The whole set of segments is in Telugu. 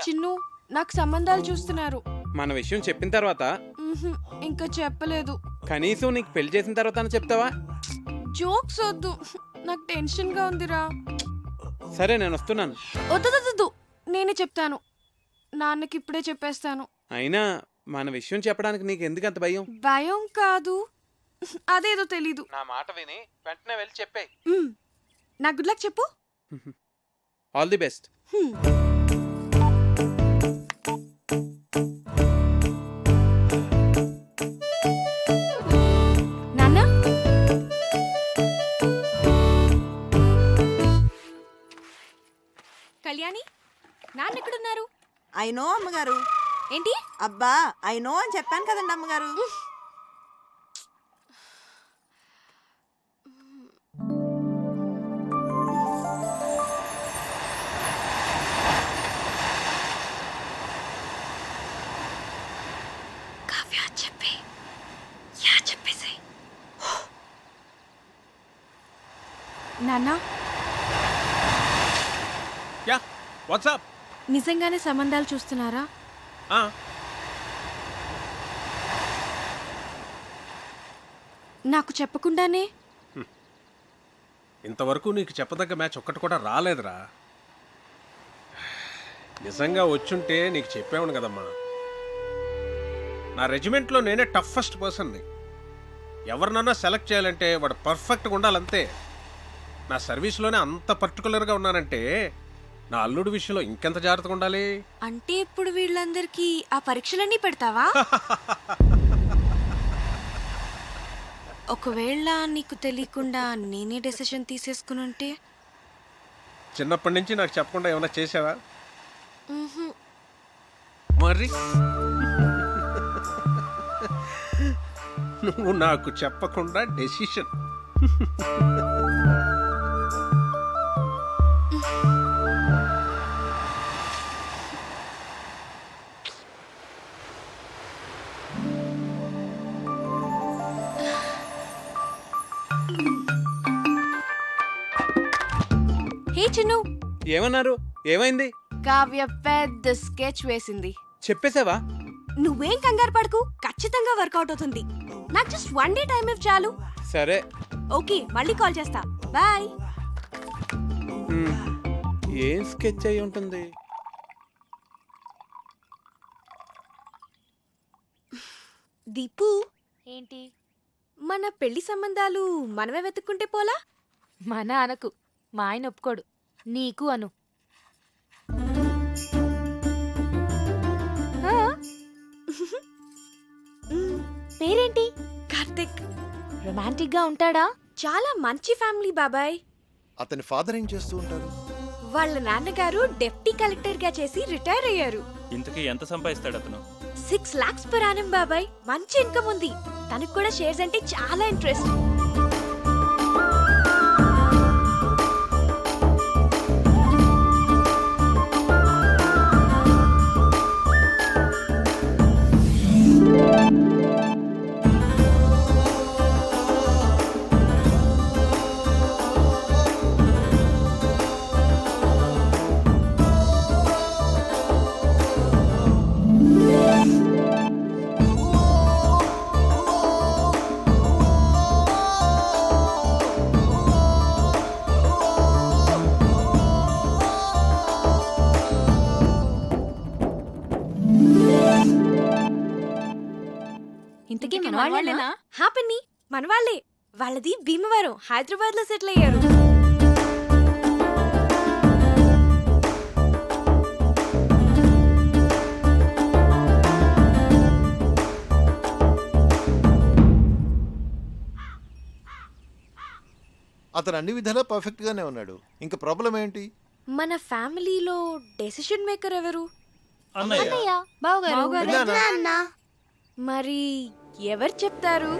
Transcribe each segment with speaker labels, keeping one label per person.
Speaker 1: చిన్ను నాకు సంబంధాలు చూస్తున్నారు.
Speaker 2: మన విషయం చెప్పిన తర్వాత
Speaker 1: ఇంకా చెప్పలేదు.
Speaker 2: కనీసం నీకు పెళ్లి చేసిన తర్వాత చెప్తావా?
Speaker 1: జోక్స్ వద్దు, నాకు టెన్షన్ గా ఉందిరా.
Speaker 2: సరే నేను వస్తున్నాను.
Speaker 1: వద్దు, నేనే చెప్తాను. నాన్నకి ఇప్పుడే చెప్పేస్తాను.
Speaker 2: అయినా మన విషయం చెప్పడానికి నీకు ఎందుకు అంత భయం?
Speaker 1: భయం కాదు, అదేదో తెలీదు.
Speaker 2: నా మాట విని వెంటనే వెళ్ళి చెప్పే.
Speaker 1: నా గుడ్ లక్ చెప్పు.
Speaker 2: All the best.
Speaker 1: నాన్న, కళ్యాణి, నాన్న ఎక్కడున్నారు?
Speaker 3: అయినో అమ్మగారు.
Speaker 1: ఏంటి?
Speaker 3: అబ్బా అయినో అని చెప్పాను కదండి అమ్మగారు.
Speaker 1: నాన్న,
Speaker 4: యా వాట్సాప్.
Speaker 1: నిజంగానే సంబంధాలు చూస్తున్నారా? నాకు చెప్పకుండానే?
Speaker 4: ఇంతవరకు నీకు చెప్పదగ్గ మ్యాచ్ ఒక్కటి కూడా రాలేదురా. నిజంగా వచ్చుంటే నీకు చెప్పేవాను కదమ్మా. నా రెజిమెంట్లో నేనే టఫెస్ట్ పర్సన్ని. ఎవరినన్నా సెలెక్ట్ చేయాలంటే వాడు పర్ఫెక్ట్గా ఉండాలంతే. నా సర్వీస్లోనే అంత పర్టికులర్గా ఉన్నానంటే నా అల్లుడి విషయంలో ఇంకెంత జాగ్రత్తగా ఉండాలి.
Speaker 1: అంటే ఇప్పుడు వీళ్ళందరికీ ఆ పరీక్షలన్నీ పెడతావా? ఒకవేళ నీకు తెలియకుండా నేనే డెసిషన్ తీసేసుకుని ఉంటే?
Speaker 4: చిన్నప్పటి నుంచి నాకు చెప్పకుండా ఏమైనా చేసావా? మరి నువ్వు నాకు చెప్పకుండా డెసిషన్.
Speaker 1: హే చిన్ను.
Speaker 2: ఏమన్నారు? ఏమైంది?
Speaker 1: కావ్య పెద్ద స్కెచ్ వేసింది.
Speaker 2: చెప్పేసావా?
Speaker 1: నువ్వేం కంగారు పడకు, ఖచ్చితంగా వర్కౌట్ అవుతుంది. నాకు జస్ట్ 1 డే టైం ఇవ్వు చాలు.
Speaker 2: సరే
Speaker 1: ఓకే, మళ్ళీ కాల్ చేస్తా. బాయ్.
Speaker 2: ఏం స్కెచ్ అయి ఉంటుంది?
Speaker 1: దీపు,
Speaker 5: ఏంటి?
Speaker 1: మన పెళ్లి సంబంధాలు మనమే వెతుక్కుంటే పోలా?
Speaker 5: మన అనకు, మా ఆయన ఒప్పుకోడు. నీకు అను. పేరేంటి?
Speaker 1: కార్తిక్.
Speaker 5: రొమాంటిక్ గా ఉంటాడా?
Speaker 1: చాలా మంచి ఫ్యామిలీ బాబాయ్.
Speaker 6: అతని ఫాదర్ ఏం చేస్తూ ఉంటారు?
Speaker 1: వాళ్ళ నాన్నగారు డెప్యూటీ కలెక్టర్ గా చేసి రిటైర్ అయ్యారు.
Speaker 7: ఇంతకీ ఎంత సంపాదిస్తాడు అతను?
Speaker 1: 6 lakhs per annum బాబాయ్. మంచి ఇన్కమ్ ఉంది. తనకు కూడా షేర్స్ అంటే చాలా ఇంట్రెస్ట్.
Speaker 5: ఇంతకీ మన వాళ్ళేనా?
Speaker 1: హ్యాపీ మన వాళ్ళే. వాళ్ళది భీమవరం, హైదరాబాద్ లో సెటిల్ అయ్యారు.
Speaker 6: అతను అన్ని విధాలా పర్ఫెక్ట్ గానే ఉన్నాడు. ఇంకా ప్రాబ్లం ఏంటి?
Speaker 1: మన ఫ్యామిలీలో డెసిషన్ మేకర్ ఎవరు?
Speaker 5: అన్నయ్య, బావగారు.
Speaker 1: మరి ఎవరు చెప్తారు?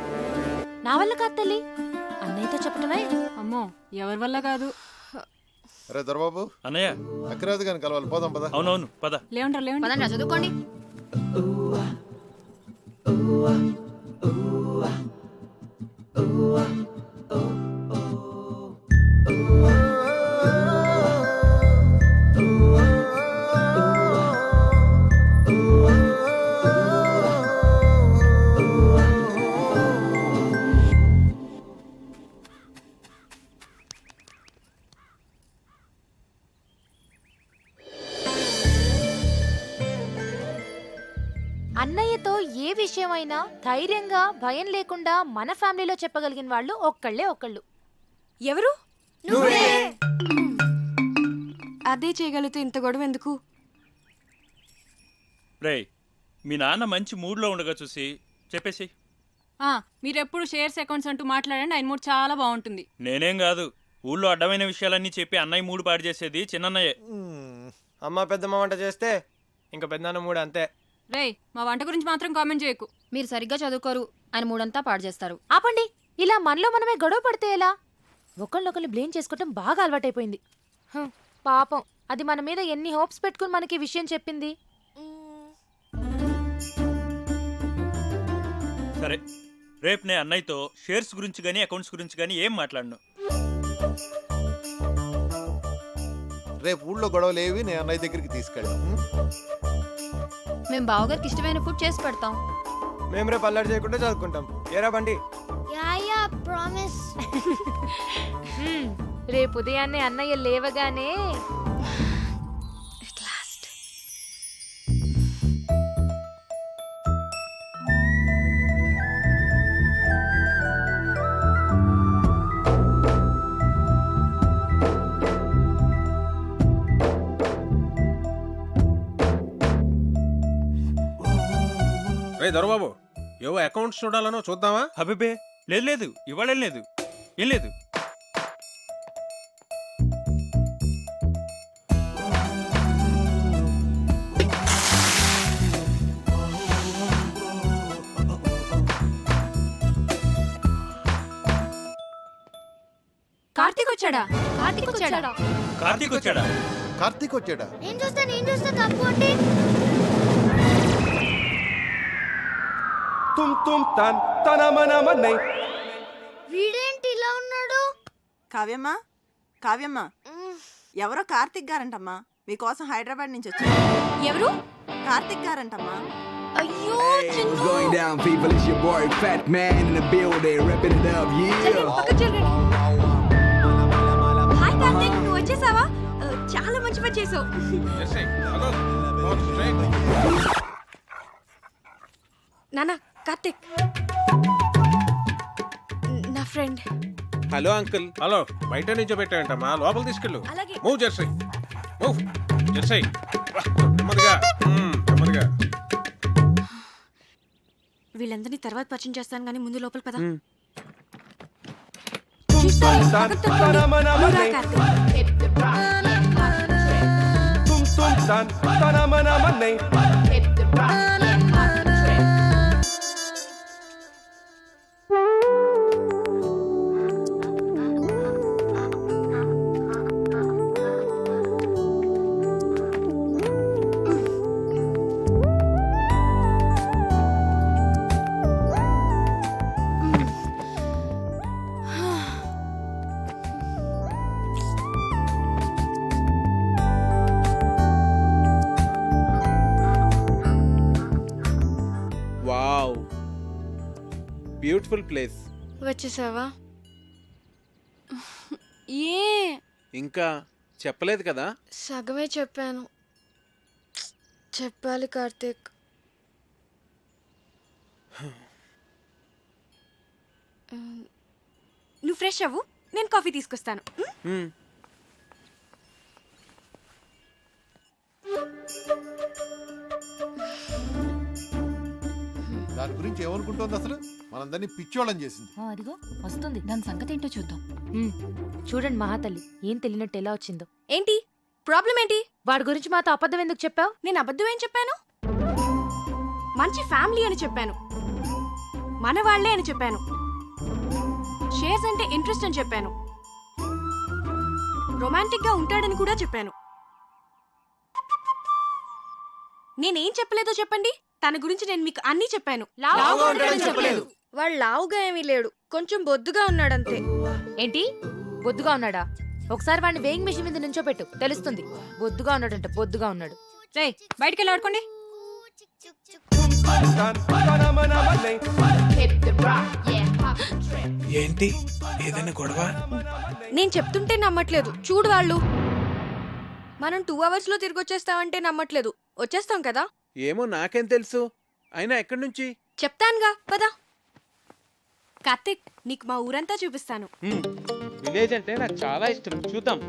Speaker 5: నా వల్ల కాదు తల్లి, అన్నయ్యతో చెప్పటమే.
Speaker 8: అమ్మో, ఎవరి వల్ల కాదు.
Speaker 6: అరే దొరబాబు,
Speaker 7: అన్నయ్య.
Speaker 6: అక్కరాదు కానీ కలవాలి. పోదాం పద.
Speaker 7: అవునవును పద.
Speaker 8: లేవండి చదువుకోండి.
Speaker 5: విషయమైనా ధైర్యంగా భయం లేకుండా మన ఫ్యామిలీలో చెప్పగలిగిన వాళ్ళు ఒక్కళ్ళు
Speaker 1: ఎవరు?
Speaker 8: అదే చేయగలిగితే ఇంత గొడవ ఎందుకు?
Speaker 7: రేయ్, మీ నాన్న మంచి మూడ్లో ఉండగా చూసి చెప్పేసి.
Speaker 8: మీరెప్పుడు షేర్స్ అకౌంట్స్ అంటూ మాట్లాడండి, ఆయన మూడు చాలా బాగుంటుంది.
Speaker 7: నేనేం కాదు, ఊళ్ళో అడ్డమైన విషయాలన్నీ చెప్పి అన్నయ్య మూడు పాడు చేసేది చిన్నన్నయ్యే.
Speaker 9: అమ్మ పెద్దమ్మ వంట చేస్తే ఇంకా పెద్దనాన్న మూడు అంతే.
Speaker 8: రేయ్, మా వంట గురించి మాత్రం కామెంట్ చేయకు.
Speaker 10: మీరు సరిగ్గా చదువుకోరు, ఆయన మూడంతా పాడు చేస్తారు.
Speaker 5: ఆపండి. ఇలా మనలో మనమే గొడవ పడితే ఎలా? ఒకళ్ళొకళ్ళు బ్లేమ్ చేసుకోవటం బాగా అలవాటైపోయింది. పాపం, అది మన మీద ఎన్ని హోప్స్ పెట్టుకుని మనకి ఈ విషయం చెప్పింది.
Speaker 7: సరే, రేపు నేను అన్నయ్యతో షేర్స్ గురించి కానీ అకౌంట్స్ గురించి కానీ ఏం మాట్లాడను.
Speaker 6: రేపు ఊళ్ళో గొడవలు ఏవి నేను అన్నయ్య దగ్గరికి తీసుకెళ్ళాం.
Speaker 10: మేము బావగారికి ఇష్టమైన ఫుడ్ చేసి పెడతాం.
Speaker 9: మేము రేపు అల్లరి చేయకుండా చదువుకుంటాం. ఏరా బండి?
Speaker 5: రేపు ఉదయాన్నే అన్నయ్య లేవగానే
Speaker 4: రే దొరబాబు, ఏవో అకౌంట్స్ చూడాలనో చూద్దామా?
Speaker 7: అబ్బే, లేదు లేదు, ఇవాళ లేదు, ఏం లేదు.
Speaker 8: కార్తీక్ వచ్చాడా?
Speaker 5: కార్తీక్ వచ్చాడా?
Speaker 7: కార్తీక్ వచ్చాడా?
Speaker 6: కార్తీక్ వచ్చాడా?
Speaker 1: వీడేంటి ఇలా ఉన్నాడు?
Speaker 3: కావ్యమ్మా, కావ్యమ్మా, ఎవరో కార్తిక్ గారంటమ్మా మీకోసం హైదరాబాద్ నుంచి వచ్చారు.
Speaker 1: ఎవరు?
Speaker 3: కార్తిక్ గారంటమ్మా.
Speaker 1: అయ్యో
Speaker 11: What's going down, people? It's your boy, Fat Man in the building, repping it up, yeah.
Speaker 1: Hi Karthik, నువ్వు వచ్చేసావా? చాలా మంచి పని చేసావు.
Speaker 4: జెర్సీ, అగో, go straight.
Speaker 1: నానా, కార్తిక్ నా ఫ్రెండ్.
Speaker 2: Hello uncle.
Speaker 4: హలో, బయట నుంచో పెట్టాయంటమ్మా, లోపల తీసుకెళ్ళు.
Speaker 1: అలాగే.
Speaker 4: Move Jersey, move Jersey. నెమ్మదిగా, నెమ్మదిగా.
Speaker 1: వీళ్ళందరినీ తర్వాత పరిచయం చేస్తాను కానీ ముందు లోపల పద.
Speaker 2: మ్. Wow, beautiful place.
Speaker 1: వచ్చేసావా? ఏ
Speaker 2: ఇంకా చెప్పలేదు కదా?
Speaker 1: సగమే చెప్పాను. చెప్పాలి కార్తిక్. నువ్వు ఫ్రెష్ అవ్వు, నేను కాఫీ తీసుకొస్తాను.
Speaker 2: మ్.
Speaker 6: దాని గురించి ఏమనుకుంటోంది అసలు? మనందరినీ పిచ్చోళ్ళని చేసింది.
Speaker 10: అదిగో వస్తుంది, దాని సంగతి ఏంటో చూద్దాం.
Speaker 5: చూడండి మహాతల్లి, ఏం తెలియనట్టు ఎలా వచ్చిందో.
Speaker 1: ఏంటి ప్రాబ్లం ఏంటి?
Speaker 5: వాడి గురించి మాతో అబద్ధం ఎందుకు చెప్పావు?
Speaker 1: నేను అబద్ధం ఏం చెప్పాను? మంచి ఫ్యామిలీ అని చెప్పాను, మన వాళ్లే అని చెప్పాను, షేర్స్ అంటే ఇంట్రెస్ట్ అని చెప్పాను, రొమాంటిక్ గా ఉంటాడని కూడా చెప్పాను. నేనేం చెప్పలేదో చెప్పండి. తన గురించి నేను మీకు అన్నీ చెప్పాను.
Speaker 8: చెప్పలేదు.
Speaker 1: వాడు లావుగా ఏమీ లేడు, కొంచెం బొద్దుగా ఉన్నాడంతే.
Speaker 5: ఏంటి బొద్దుగా ఉన్నాడా? ఒకసారి వాడిని వేయింగ్ మెషిన్ మీద నుంచో పెట్టు, తెలుస్తుంది. బొద్దుగా ఉన్నాడంట, బొద్దుగా ఉన్నాడు.
Speaker 8: రేయ్, బయటికి వెళ్ళి ఆడుకోండి.
Speaker 2: ఏంటి, ఏదైనా గొడవ?
Speaker 1: నేను చెప్తుంటే నమ్మట్లేదు, చూడు వాళ్ళు. మనం 2 hours లో తిరిగి వచ్చేస్తామంటే నమ్మట్లేదు. వచ్చేస్తాం కదా.
Speaker 2: ఏమో నాకేం తెలుసు. అయినా ఎక్కడి నుంచి?
Speaker 1: చెప్తానుగా పద. కార్తిక్, నీకు మా ఊరంతా చూపిస్తాను.
Speaker 2: విలేజ్ అంటే నాకు చాలా ఇష్టం, చూద్దాం.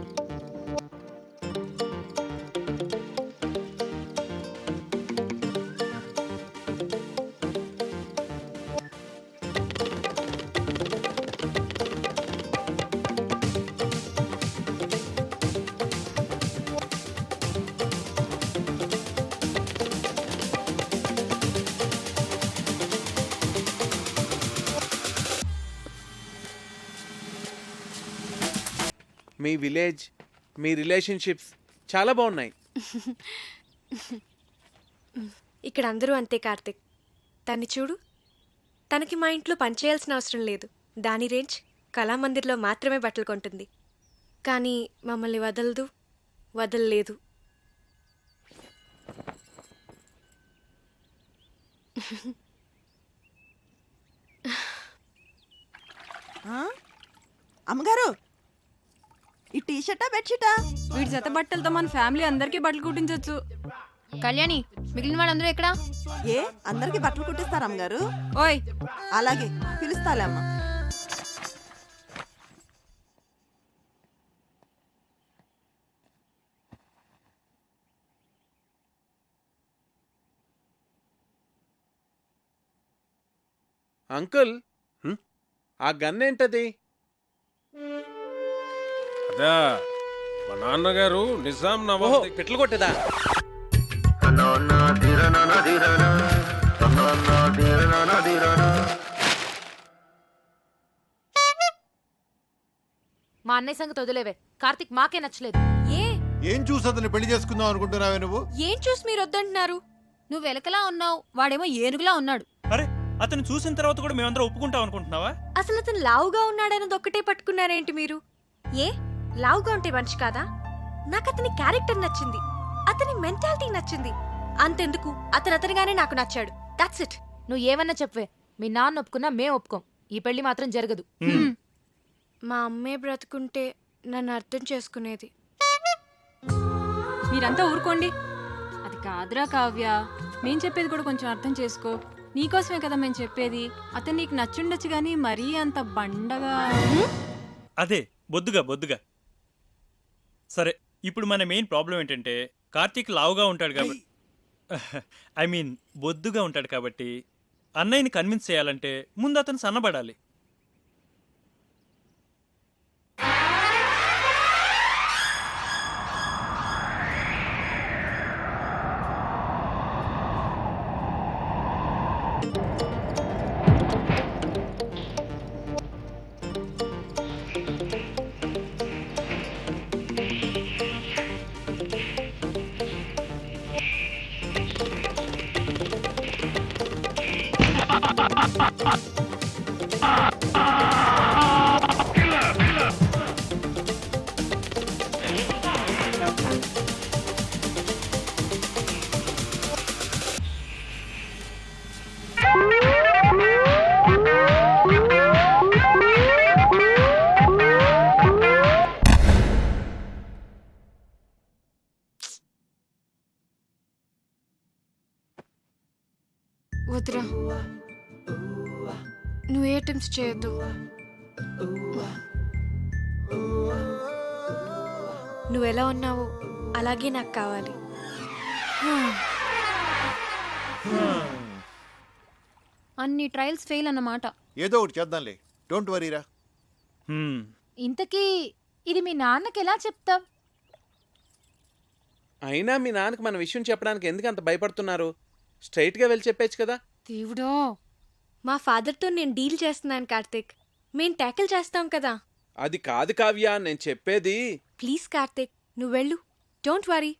Speaker 2: మీ విలేజ్, మీ రిలేషన్షిప్స్ చాలా బాగున్నాయి.
Speaker 1: ఇక్కడ అందరూ అంతే కార్తిక్. తన్ని చూడు, తనకి మా ఇంట్లో పనిచేయాల్సిన అవసరం లేదు. దాని రేంజ్ కళామందిర్లో మాత్రమే బట్టలు కొంటుంది. కానీ మమ్మల్ని వదలలేదు.
Speaker 3: అమ్మగారు, ఈ టీషర్టా బెడ్షీటా?
Speaker 8: వీటి జత బట్టలతో మన ఫ్యామిలీ అందరికీ బట్టలు కుట్టించవచ్చు.
Speaker 10: కళ్యాణి, మిగిలిన వాళ్ళందరూ ఎక్కడా?
Speaker 3: ఏ అందరికి బట్టలు కుట్టిస్తారా అమ్మగారు?
Speaker 8: ఓయ్,
Speaker 3: అలాగే పిలుస్తాలే అమ్మ.
Speaker 2: అంకుల్, ఆ గన్ ఏంటది?
Speaker 4: అదా మా నాన్నగారు నిజాం
Speaker 2: ఓహో,
Speaker 4: నవాబ్
Speaker 2: పిట్టలు కొట్టేదా?
Speaker 5: మా అన్నయ్య సంగతి వదిలేవే. కార్తిక్ మాకే నచ్చలేదు.
Speaker 6: ఏం చూసి అతన్ని పెళ్లి చేసుకుందాం అనుకుంటున్నావే నువ్వు?
Speaker 1: ఏం చూసి మీరు వద్దంటున్నారు?
Speaker 10: నువ్వు ఎలకలా ఉన్నావు, వాడేమో ఏనుగులా ఉన్నాడు.
Speaker 7: అరే, అతను చూసిన తర్వాత కూడా మేమందరం ఒప్పుకుంటాం అనుకుంటున్నావా?
Speaker 1: అసలు అతను లావుగా ఉన్నాడన్నది ఒక్కటే పట్టుకున్నారేంటి మీరు? లావుగా ఉంటే మనిషి కాదా? నాకు అతని క్యారెక్టర్ నచ్చింది, అతని మెంటాలిటీ నచ్చింది. అంతెందుకు, అతనిగానే నాకు నచ్చాడు. That's it.
Speaker 5: నువ్వు ఏమన్నా చెప్పవే, మీ నాన్న ఒప్పుకున్నా మేం ఒప్పుకోం. ఈ పెళ్లి మాత్రం జరగదు.
Speaker 1: మా అమ్మే బ్రతుకుంటే నన్ను అర్థం చేసుకునేది.
Speaker 8: మీరంతా ఊరుకోండి. అది కాదురా కావ్య, మేం చెప్పేది కూడా కొంచెం అర్థం చేసుకో. నీకోసమే కదా మేము చెప్పేది. అతను నీకు నచ్చుండొచ్చు కానీ మరీ అంత బండగా.
Speaker 7: అదే బొద్దుగా. సరే, ఇప్పుడు మన మెయిన్ ప్రాబ్లం ఏంటంటే కార్తీక్ లావుగా ఉంటాడు కాబట్టి, ఐ మీన్ బొద్దుగా ఉంటాడు కాబట్టి అన్నయ్యని కన్విన్స్ చేయాలంటే ముందు అతను సన్నబడాలి.
Speaker 1: వద్దురా, నువ్వే అటెంప్ట్స్ చేయొద్దు. నువ్వెలా ఉన్నావో అలాగే నాకు కావాలి.
Speaker 10: అన్ని ట్రయల్స్ ఫెయిల్ అన్నమాట.
Speaker 6: ఏదో ఒకటి చేద్దాంలే, డోంట్ వరీరా.
Speaker 5: ఇంతకీ ఇది మీ నాన్నకి ఎలా చెప్తావ్?
Speaker 2: అయినా మీ నాన్నకి మన విషయం చెప్పడానికి ఎందుకు అంత భయపడుతున్నారు? స్ట్రైట్ గా వెళ్ళి చెప్పేచ్చు కదా.
Speaker 1: దేవుడో, మా ఫాదర్తో నేను డీల్ చేస్తున్నాను కార్తిక్. మేం ట్యాకిల్ చేస్తాం కదా.
Speaker 2: అది కాదు కావ్య, నేను చెప్పేది.
Speaker 1: ప్లీజ్ కార్తిక్, నువ్వు వెళ్ళు. Don't worry.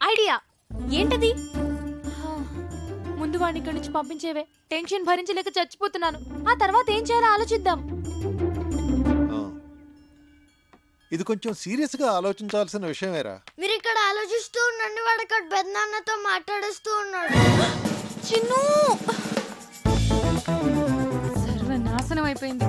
Speaker 5: ఐడియా
Speaker 1: ఏంటది?
Speaker 5: ముందు వాడిని ఇక్కడి నుంచి పంపించేవే. టెన్షన్ భరించలేక చచ్చిపోతున్నాను. ఆ తర్వాత ఏం చేయాలో ఆలోచిద్దాం.
Speaker 6: ఇది కొంచెం సీరియస్ గా ఆలోచించాల్సిన విషయమేరా.
Speaker 12: మీరు ఇక్కడ ఆలోచిస్తూ ఉండండి, వాడు అక్కడ పెద్దనాన్నతో మాట్లాడేస్తూ ఉన్నాడు.
Speaker 1: చిన్ను,
Speaker 8: సర్వనాశనం అయిపోయింది.